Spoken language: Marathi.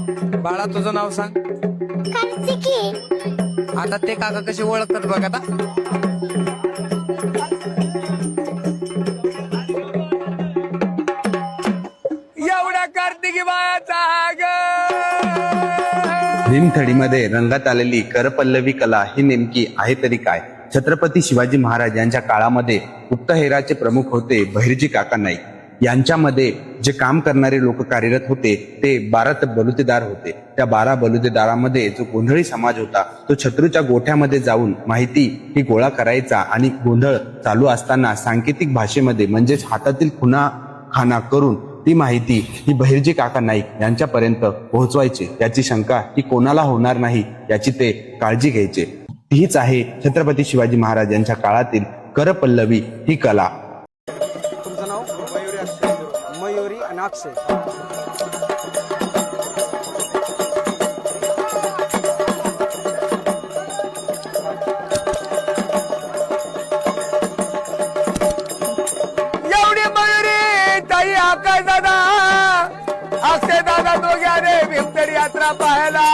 बाळा तुझं नाव सांग. कार्तिकी. आता ते काका कसे ओळखतात बघ आता. एवढ्या कार्तिकी बायाचा भीमथडीमध्ये रंगात आलेली करपल्लवी कला ही नेमकी आहे तरी काय? छत्रपती शिवाजी महाराज यांच्या काळामध्ये गुप्तहेराचे प्रमुख होते बहिर्जी काका नाईक. यांच्यामध्ये जे काम करणारे लोक कार्यरत होते ते 12 बलुतेदार होते. त्या 12 बलुतेदारामध्ये जो गोंधळी समाज होता तो शत्रूच्या गोठ्यामध्ये जाऊन माहिती ही गोळा करायचा आणि गोंधळ चालू असताना सांकेतिक भाषेमध्ये म्हणजेच हातातील खुणा खाना करून ती माहिती ही बहिर्जी काका नाईक यांच्यापर्यंत पोहोचवायची. याची शंका ही कोणाला होणार नाही याची ते काळजी घ्यायचे. हीच आहे छत्रपती शिवाजी महाराज यांच्या काळातील करपल्लवी ही कला. तुमचं नाव? मयुरी आणि अक्षय. एवढी मयुरी ताई आकाश दादा अक्षय दादा दोघे रे भीमथडी यात्रा पाहायला.